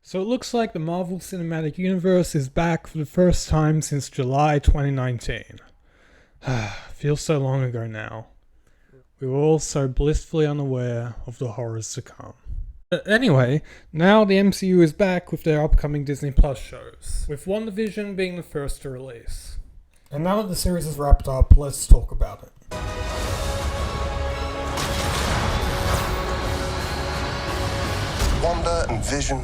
So it looks like the Marvel Cinematic Universe is back for the first time since July 2019. Feels so long ago now. We were all so blissfully unaware of the horrors to come. Anyway, now the MCU is back with their upcoming Disney Plus shows, with WandaVision being the first to release. And now that the series is wrapped up, let's talk about it. Wanda and Vision.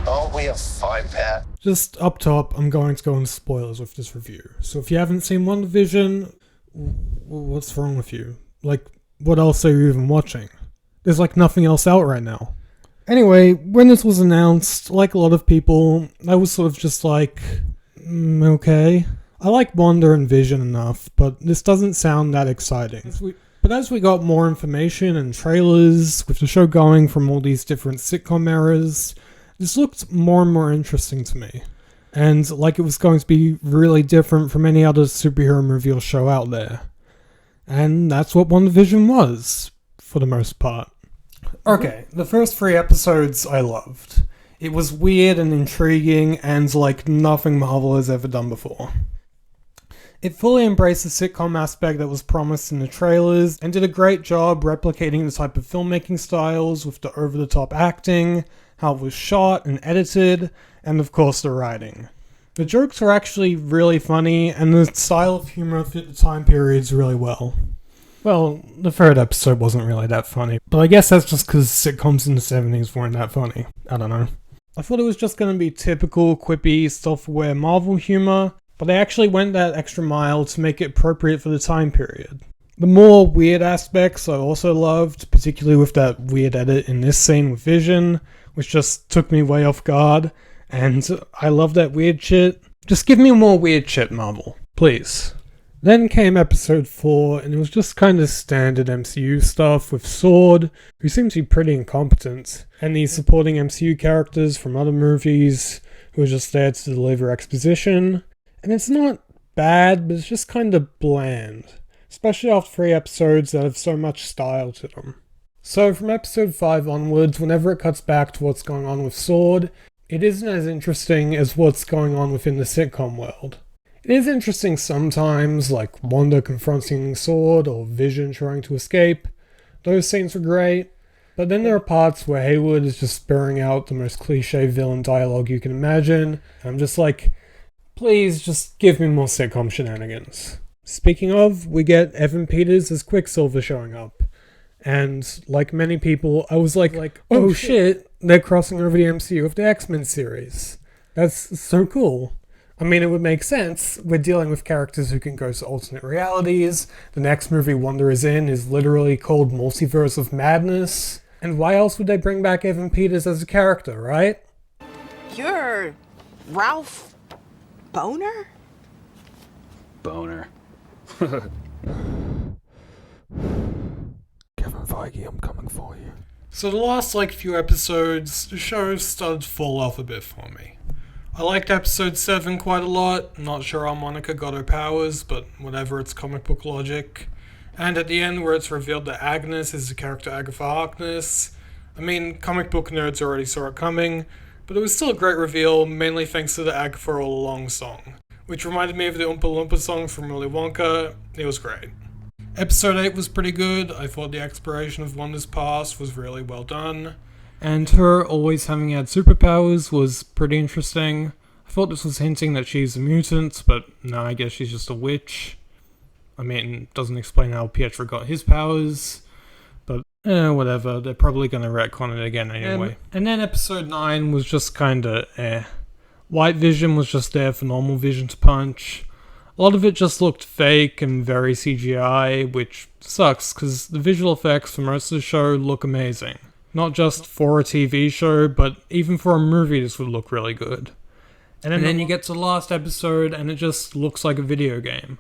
Aren't we a five-pack? Just up top, I'm going to go into spoilers with this review. So if you haven't seen WandaVision, what's wrong with you? Like, what else are you even watching? There's like nothing else out right now. Anyway, when this was announced, like a lot of people, I was sort of just like, okay. I like Wanda and Vision enough, but this doesn't sound that exciting. But as we got more information and trailers, with the show going from all these different sitcom eras, this looked more and more interesting to me. And like it was going to be really different from any other superhero movie or show out there. And that's what WandaVision was, for the most part. Okay, the first 3 episodes I loved. It was weird and intriguing and like nothing Marvel has ever done before. It fully embraced the sitcom aspect that was promised in the trailers and did a great job replicating the type of filmmaking styles with the over-the-top acting, how it was shot and edited, and of course the writing. The jokes were actually really funny and the style of humor fit the time periods really well. Well, the 3rd episode wasn't really that funny, but I guess that's just because sitcoms in the 70s weren't that funny. I don't know. I thought it was just going to be typical, quippy, self-aware Marvel humor, but they actually went that extra mile to make it appropriate for the time period. The more weird aspects I also loved, particularly with that weird edit in this scene with Vision, which just took me way off guard, and I love that weird shit. Just give me more weird shit, Marvel. Please. Then came episode 4, and it was just kind of standard MCU stuff with Sword, who seemed to be pretty incompetent, and these supporting MCU characters from other movies who are just there to deliver exposition. And it's not bad, but it's just kind of bland, especially after 3 episodes that have so much style to them. So from episode 5 onwards, whenever it cuts back to what's going on with Sword, it isn't as interesting as what's going on within the sitcom world. It is interesting sometimes, like Wanda confronting Sword or Vision trying to escape. Those scenes were great, but then there are parts where Hayward is just spurring out the most cliche villain dialogue you can imagine, and I'm just like, please just give me more sitcom shenanigans. Speaking of, we get Evan Peters as Quicksilver showing up. And like many people, I was like, oh shit, they're crossing over the MCU with the X-Men series. That's so cool. I mean, it would make sense. We're dealing with characters who can go to alternate realities. The next movie Wanda is in is literally called Multiverse of Madness. And why else would they bring back Evan Peters as a character, right? You're Ralph Boner? Boner. Kevin Feige, I'm coming for you. So the last few episodes, the show started to fall off a bit for me. I liked episode 7 quite a lot. Not sure how Monica got her powers, but whatever, it's comic book logic. And at the end where it's revealed that Agnes is the character Agatha Harkness. I mean, comic book nerds already saw it coming, but it was still a great reveal, mainly thanks to the Agatha All Along song, which reminded me of the Oompa Loompa song from Willy Wonka. It was great. Episode 8 was pretty good. I thought the exploration of Wanda's past was really well done. And her always having had superpowers was pretty interesting. I thought this was hinting that she's a mutant, but no, I guess she's just a witch. I mean, it doesn't explain how Pietro got his powers, but whatever. They're probably going to retcon it again anyway. And then episode 9 was just kinda White Vision was just there for normal Vision to punch. A lot of it just looked fake and very CGI, which sucks because the visual effects for most of the show look amazing. Not just for a TV show, but even for a movie this would look really good. And then you get to the last episode and it just looks like a video game.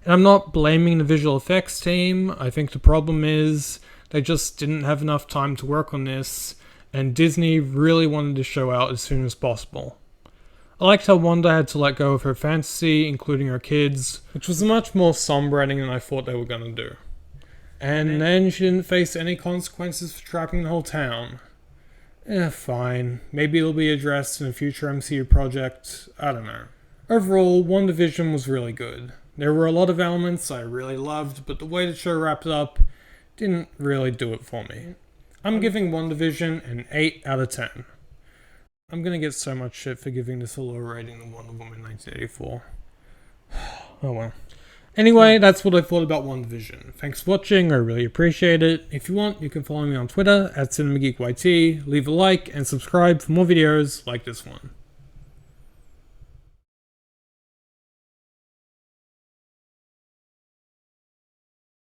And I'm not blaming the visual effects team. I think the problem is they just didn't have enough time to work on this, and Disney really wanted the show out as soon as possible. I liked how Wanda had to let go of her fantasy, including her kids, which was a much more somber ending than I thought they were going to do. And then she didn't face any consequences for trapping the whole town. Fine. Maybe it'll be addressed in a future MCU project. I don't know. Overall, WandaVision was really good. There were a lot of elements I really loved, but the way the show wrapped up didn't really do it for me. I'm giving WandaVision an 8 out of 10. I'm gonna get so much shit for giving this a lower rating than Wonder Woman 1984. Oh well. Anyway, that's what I thought about WandaVision. Thanks for watching, I really appreciate it. If you want, you can follow me on Twitter @CinemaGeekYT, leave a like, and subscribe for more videos like this one.